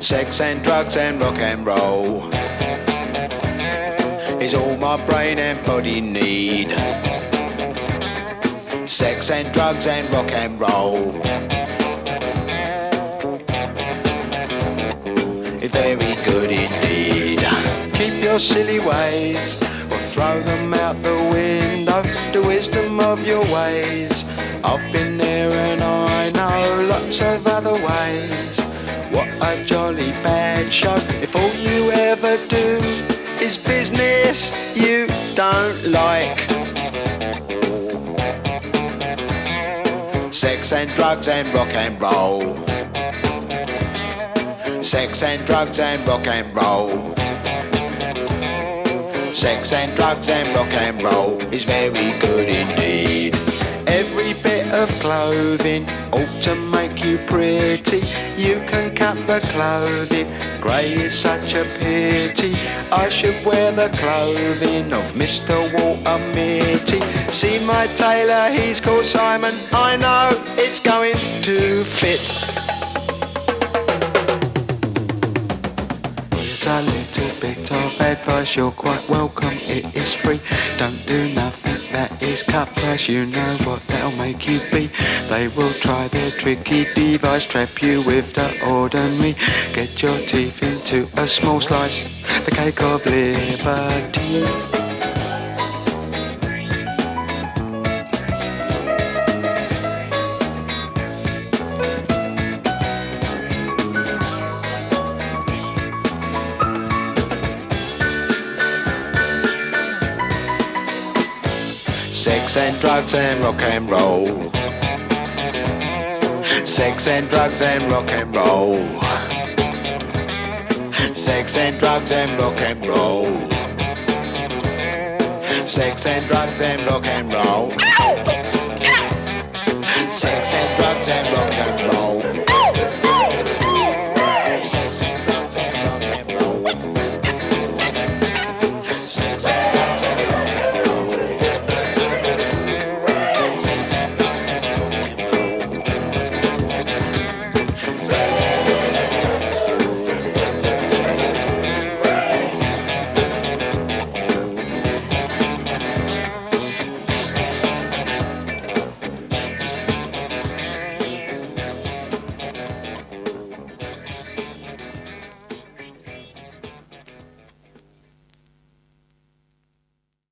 Sex and drugs and rock and roll is all my brain and body need. Sex and drugs and rock and roll is very good indeed. Keep your silly ways or throw them out the window. The wisdom of your ways, I've been there and I know lots of other ways. What a jolly bad show if all you ever do is business you don't like. Sex and drugs and rock and roll. Sex and drugs and rock and roll. Sex and drugs and rock and roll is very good indeed. Every bit of clothing ought to make you pretty. You can cut the clothing, grey is such a pity. I should wear the clothing of Mr. Walter Mitty. See my tailor, he's called Simon. I know it's going to fit. Here's a little bit of advice, you're quite welcome, it is free. Don't do nothing that is cut price, you know what that'll make you be. They will try their tricky device, trap you with the ordinary. Get your teeth into a small slice, the cake of liberty. Sex and drugs and rock and roll. Sex and drugs and rock and roll. Sex and drugs and rock and roll. Sex and drugs and rock and roll. Sex and drugs and rock and roll.